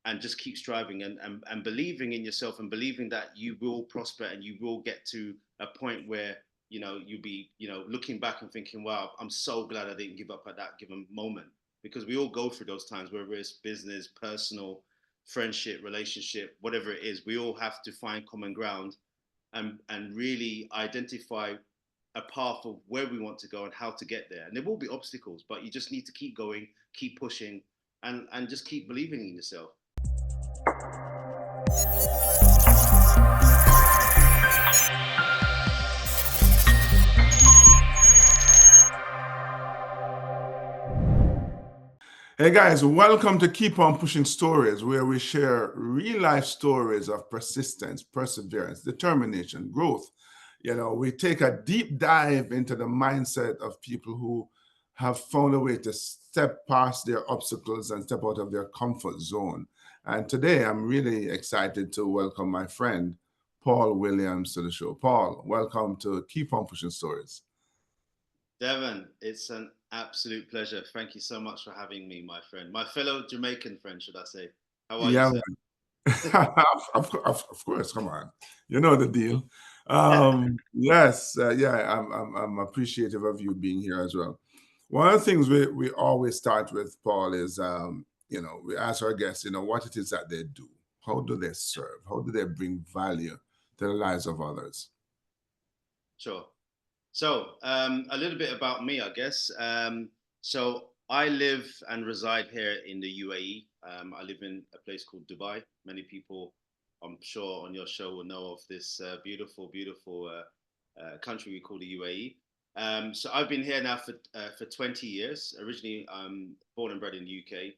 and just keep striving and believing in yourself and believing that you will prosper and you will get to a point where you'll be looking back and thinking, wow, I'm so glad I didn't give up at that given moment, because we all go through those times, whether it's business, personal, friendship, relationship, whatever it is. We all have to find common ground and really identify a path of where we want to go and how to get there. And there will be obstacles, but you just need to keep going, keep pushing, and just keep believing in yourself. Hey guys, welcome to Keep On Pushing Stories, where we share real life stories of persistence, perseverance, determination, growth. We take a deep dive into the mindset of people who have found a way to step past their obstacles and step out of their comfort zone. And today I'm really excited to welcome my friend, Paul Williams, to the show. Paul, welcome to Keep On Pushing Stories. Devon, it's an absolute pleasure. Thank you so much for having me, my friend. My fellow Jamaican friend, should I say. How are you, Yeah, sir? of course, come on. You know the deal. Yes, yeah, I'm appreciative of you being here as well. One of the things we always start with, Paul, is, we ask our guests, what it is that they do. How do they serve? How do they bring value to the lives of others? Sure. So, a little bit about me, I guess. So, I live and reside here in the UAE. I live in a place called Dubai. Many people, I'm sure, on your show will know of this beautiful, beautiful country we call the UAE. So, I've been here now for 20 years. Originally, I'm born and bred in the UK,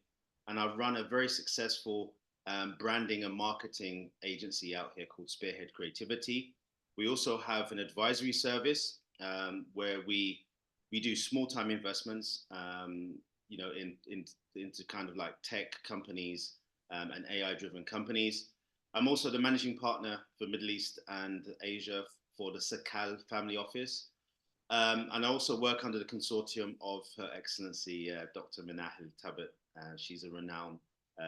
and I've run a very successful branding and marketing agency out here called Spearhead Creativity. We also have an advisory service where we do small time investments, into kind of like tech companies and AI driven companies. I'm also the managing partner for Middle East and Asia for the Sakal Family Office. And I also work under the consortium of Her Excellency Dr. Minahil Tabit. She's a renowned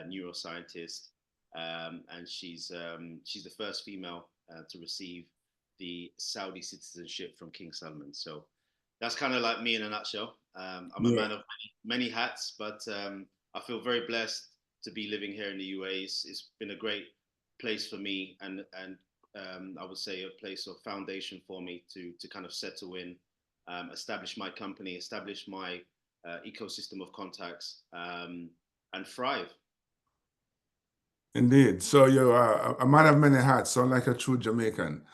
neuroscientist, and she's the first female to receive the Saudi citizenship from King Salman. So that's kind of like me in a nutshell. I'm a Yeah, man of many hats, but I feel very blessed to be living here in the UAE. It's been a great place for me, and I would say a place of foundation for me to kind of settle in, establish my company, establish my ecosystem of contacts, and thrive. indeed. So you're a man of many hats, sound like a true Jamaican.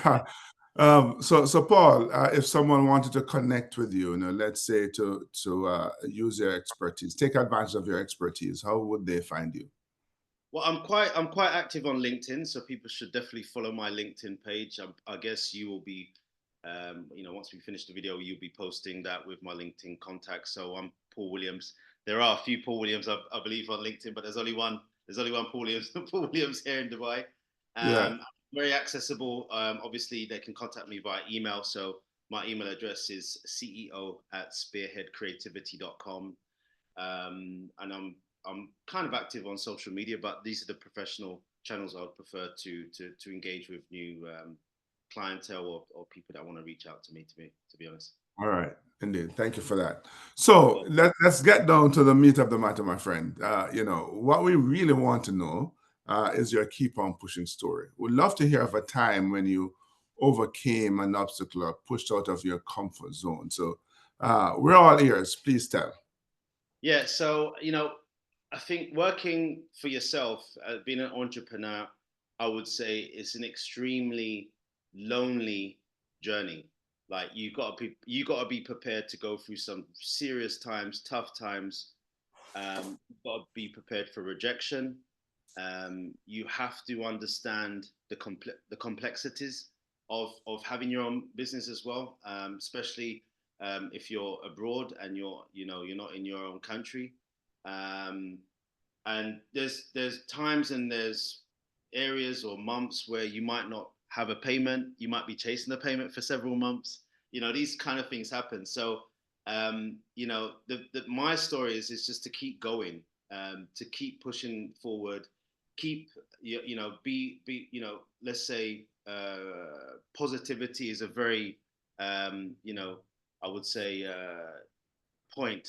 So Paul, if someone wanted to connect with you, let's say to use your expertise, take advantage of your expertise, how would they find you? Well, I'm quite active on LinkedIn, so people should definitely follow my LinkedIn page. I guess you will be, once we finish the video, you'll be posting that with my LinkedIn contacts. So I'm Paul Williams. There are a few Paul Williams, I believe, on LinkedIn, but there's only one. There's only one Paul Williams, Paul Williams here in Dubai. Yeah, Very accessible. Obviously, they can contact me via email. So my email address is ceo@spearheadcreativity.com. And I'm kind of active on social media, but these are the professional channels I would prefer to engage with new clientele or people that want to reach out to me. To be honest. all right, indeed. Thank you for that. So Well, let's get down to the meat of the matter, my friend. What we really want to know is your keep on pushing story. We'd love to hear of a time when you overcame an obstacle or pushed out of your comfort zone. So we're all ears. Please tell. yeah. So I think working for yourself, being an entrepreneur, I would say it's an extremely lonely journey. Like you got to be prepared to go through some serious times, tough times. You've got to be prepared for rejection. You have to understand the complexities of having your own business as well, especially if you're abroad and you're not in your own country. Um, and there's times and there's areas or months where you might not have a payment. You might be chasing a payment for several months. These kind of things happen. So my story is just to keep going, to keep pushing forward, keep let's say positivity is a very I would say point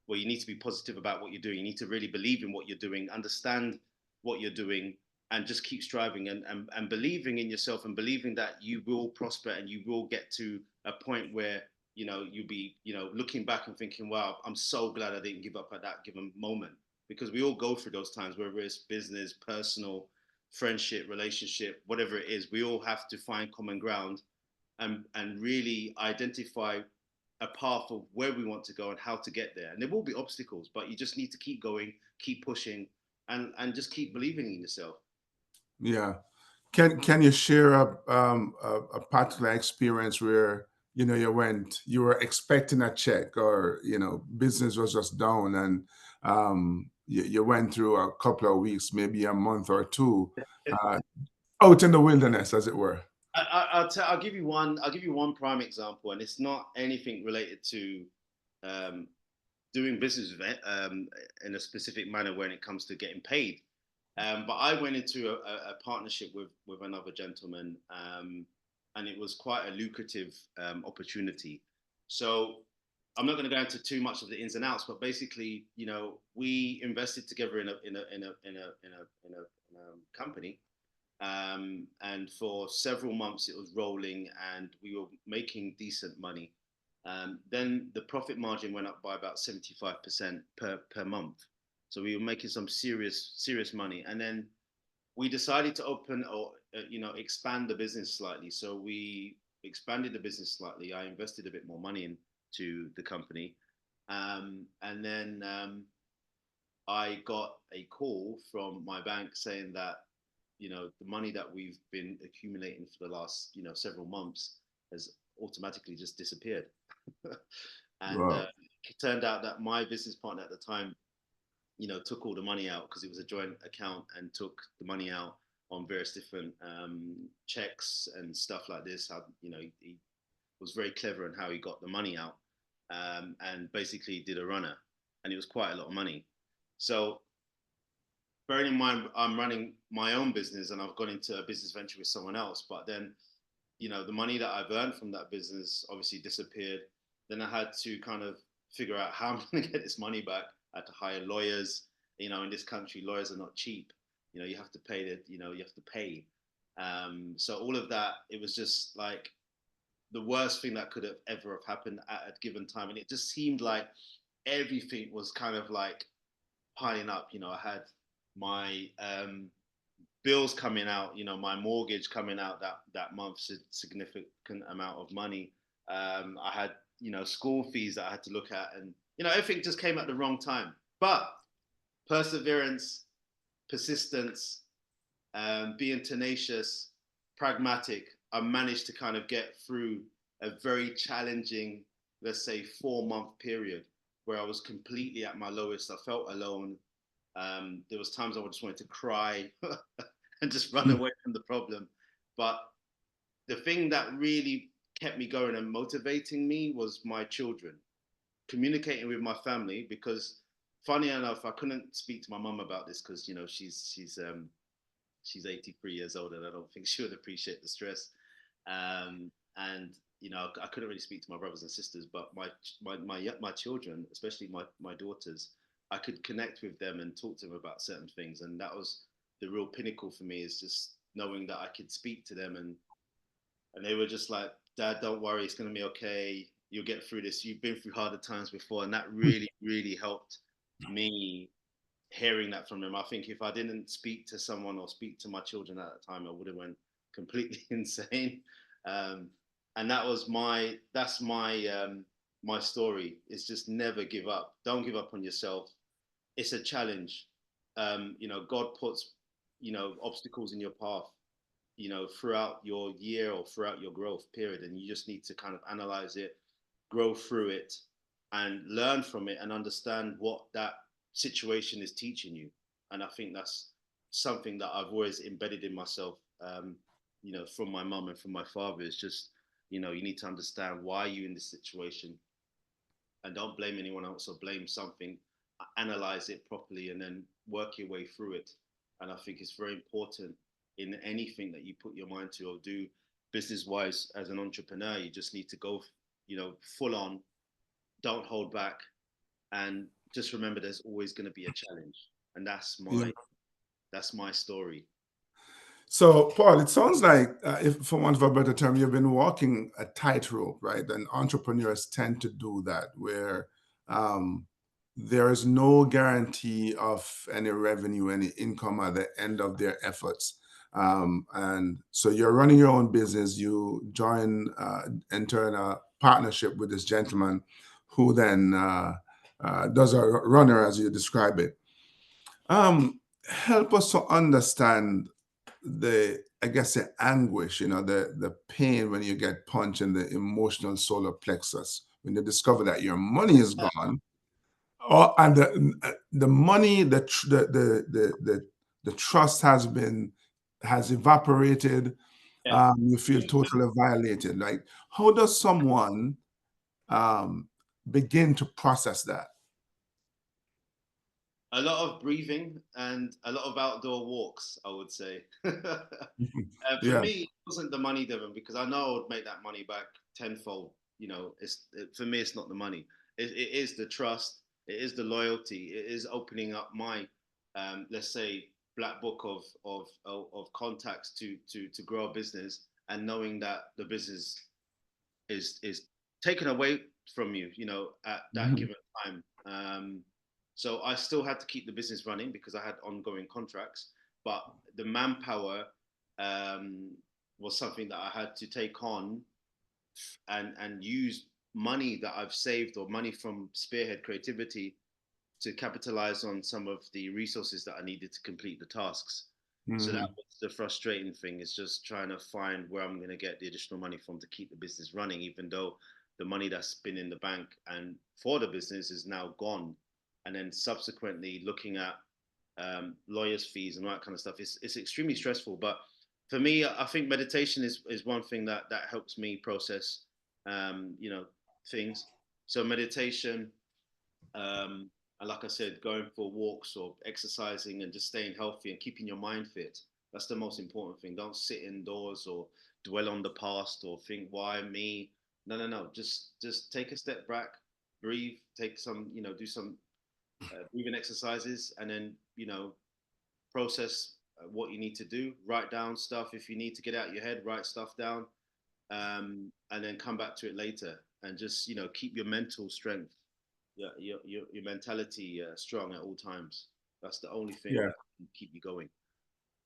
where you need to be positive about what you're doing. You need to really believe in what you're doing, understand what you're doing, and just keep striving and believing in yourself and believing that you will prosper and you will get to a point where you'll be looking back and thinking, wow, I'm so glad I didn't give up at that given moment, because we all go through those times, whether it's business, personal, friendship, relationship, whatever it is. We all have to find common ground and really identify a path of where we want to go and how to get there. And there will be obstacles, but you just need to keep going, keep pushing, and just keep believing in yourself. Yeah. Can you share a particular experience where you were expecting a check, or business was just down, and you went through a couple of weeks, maybe a month or two, uh, out in the wilderness, as it were? I'll give you one. I'll give you one prime example, and it's not anything related to um, doing business with in a specific manner when it comes to getting paid. But I went into a partnership with another gentleman, and it was quite a lucrative opportunity. So I'm not going to go into too much of the ins and outs, but basically, we invested together in a company, and for several months it was rolling, and we were making decent money. Then the profit margin went up by about 75% per month. So we were making some serious money, and then we decided to open or expand the business slightly. So we expanded the business slightly. I invested a bit more money into the company, and then I got a call from my bank saying that the money that we've been accumulating for the last several months has automatically just disappeared. And Wow. it turned out that my business partner at the time took all the money out, because it was a joint account, and took the money out on various different checks and stuff like this. How he was very clever in how he got the money out, and basically did a runner, and it was quite a lot of money. So bearing in mind, I'm running my own business and I've gone into a business venture with someone else, but then the money that I've earned from that business obviously disappeared. Then I had to kind of figure out how I'm going to get this money back. I had to hire lawyers. In this country, lawyers are not cheap. You have to pay you have to pay. So all of that, it was just like the worst thing that could have ever have happened at a given time. And it just seemed like everything was kind of like piling up. I had my bills coming out, my mortgage coming out that month, significant amount of money. I had, school fees that I had to look at, and everything just came at the wrong time. But perseverance, persistence, being tenacious, pragmatic, I managed to kind of get through a very challenging, let's say, 4-month period where I was completely at my lowest. I felt alone. There was times I just wanted to cry and just run away from the problem. But the thing that really kept me going and motivating me was my children, communicating with my family, because funny enough, I couldn't speak to my mum about this because she's 83 years old, and I don't think she would appreciate the stress. And I couldn't really speak to my brothers and sisters, but my children, especially my daughters, I could connect with them and talk to them about certain things, and that was the real pinnacle for me, is just knowing that I could speak to them, and they were just like, Dad, don't worry, it's gonna be okay. You'll get through this. You've been through harder times before, and that really, really helped me, hearing that from them. I think if I didn't speak to someone or speak to my children at that time, I would have went completely insane. And that's my story. Is just never give up. Don't give up on yourself. It's a challenge. God puts obstacles in your path throughout your year or throughout your growth period, and you just need to kind of analyze it, grow through it, and learn from it, and understand what that situation is teaching you. And I think that's something that I've always embedded in myself, from my mum and from my father. Is just you need to understand why you're in this situation, and don't blame anyone else or blame something analyze it properly, and then work your way through it. And I think it's very important in anything that you put your mind to or do business wise as an entrepreneur. You just need to go, full on, don't hold back, and just remember there's always going to be a challenge. And Yeah. that's my story. So, Paul, it sounds like, if, for want of a better term, you've been walking a tightrope, right? And entrepreneurs tend to do that, where um, there is no guarantee of any revenue, any income at the end of their efforts. And so you're running your own business. You enter a partnership with this gentleman who then does a runner, as you describe it. Help us to understand the, I guess, the anguish, the pain when you get punched in the emotional solar plexus, when you discover that your money is gone, or and the money, the trust has evaporated. Yeah. You feel totally violated. Like, how does someone um, begin to process that? A lot of breathing and a lot of outdoor walks, I would say. For Yeah. me, it wasn't the money, Devon, because I know I would make that money back tenfold. For me, it's not the money. It is the trust. It is the loyalty. It is opening up my, let's say, black book of contacts to grow a business, and knowing that the business is taken away from you, at that Mhm. given time. So I still had to keep the business running because I had ongoing contracts, but the manpower um, was something that I had to take on and use money that I've saved or money from Spearhead Creativity to capitalize on some of the resources that I needed to complete the tasks. So that Mhm. was the frustrating thing, is just trying to find where I'm going to get the additional money from to keep the business running, even though the money that's been in the bank and for the business is now gone. And then subsequently looking at lawyers' fees and all that kind of stuff. It's extremely stressful. But for me, I think meditation is one thing that helps me process, things. So meditation, um, and like I said, going for walks or exercising and just staying healthy and keeping your mind fit. That's the most important thing. Don't sit indoors or dwell on the past or think, why me? No, no, no. Just take a step back, breathe, take some, do some breathing exercises, and then, process what you need to do. Write down stuff if you need to get out your head. Write stuff down, and then come back to it later. And just, keep your mental strength, your mentality strong at all times. That's the only thing Yeah. that can keep you going.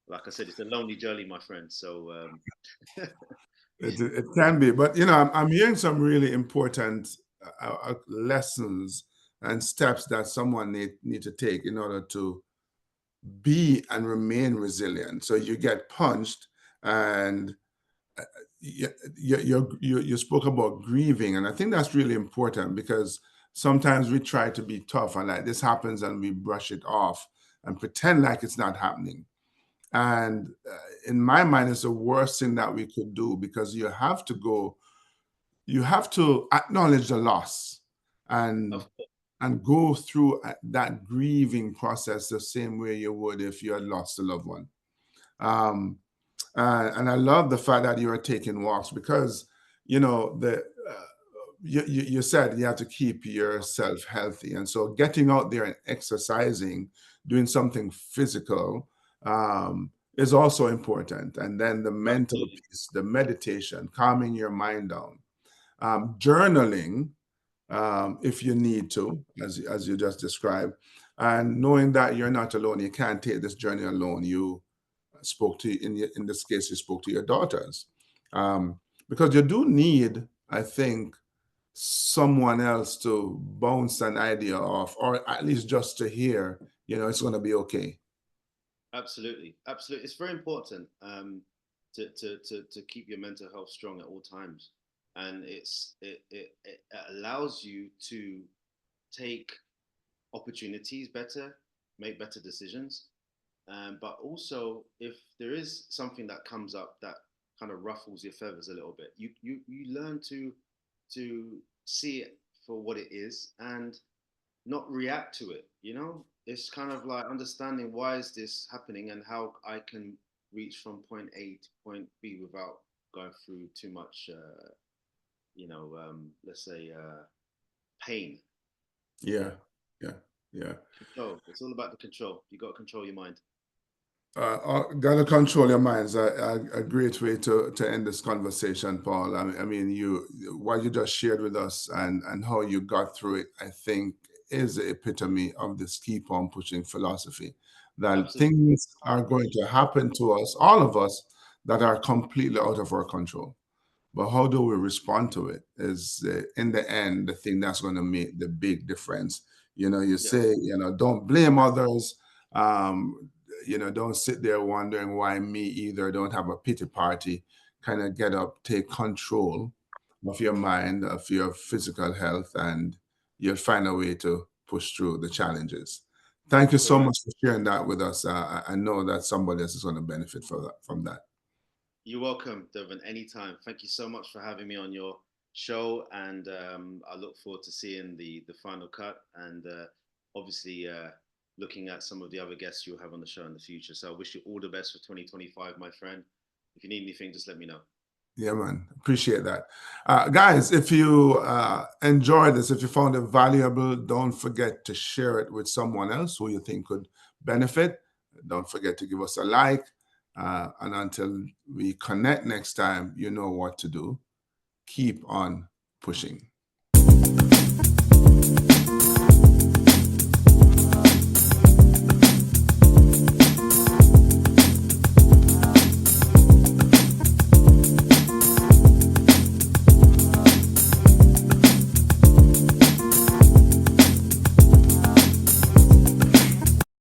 Like I said, it's a lonely journey, my friend. So It can be, but I'm hearing some really important lessons and steps that someone need to take in order to be and remain resilient. So you get punched, and you spoke about grieving, and I think that's really important, because sometimes we try to be tough and like this happens and we brush it off and pretend like it's not happening. And in my mind, it's the worst thing that we could do, because you have to acknowledge the loss and of go through that grieving process the same way you would if you had lost a loved one. Um, and I love the fact that you are taking walks, because the you said you have to keep yourself healthy, and so getting out there and exercising, doing something physical, is also important. And then the mental absolutely, piece, the meditation, calming your mind down, journaling, if you need to, as you just described, and knowing that you're not alone. You can't take this journey alone. You spoke to, in this case, you spoke to your daughters, because you do need, I think, someone else to bounce an idea off, or at least just to hear, it's going to be okay. absolutely, absolutely. It's very important, to keep your mental health strong at all times, and it allows you to take opportunities better, make better decisions. But also, if there is something that comes up that kind of ruffles your feathers a little bit, you learn to see it for what it is, and not react to it. It's kind of like understanding why is this happening and how I can reach from point A to point B without going through too much, let's say, pain. Yeah, yeah, yeah. Control. It's all about the control. You got to control your mind. Gotta control your minds. A great way to end this conversation, Paul. I mean, what you just shared with us and how you got through it, I think, is the epitome of this keep on pushing philosophy. That Absolutely. things are going to happen to us, all of us, that are completely out of our control. But how do we respond to it is, in the end, the thing that's going to make the big difference. You Yeah. say, don't blame others. Um, don't sit there wondering why me either. Don't have a pity party. Kind of get up, take control of your mind, of your physical health, and you'll find a way to push through the challenges. Thank you so Correct. much for sharing that with us. I know that somebody else is going to benefit from that. You're welcome, Devon, anytime. Thank you so much for having me on your show, and I look forward to seeing the final cut, and obviously looking at some of the other guests you'll have on the show in the future. So I wish you all the best for 2025, my friend. If you need anything, just let me know. Yeah, man. Appreciate that. Guys, if you enjoyed this, if you found it valuable, don't forget to share it with someone else who you think could benefit. Don't forget to give us a like. And until we connect next time, you know what to do. Keep on pushing.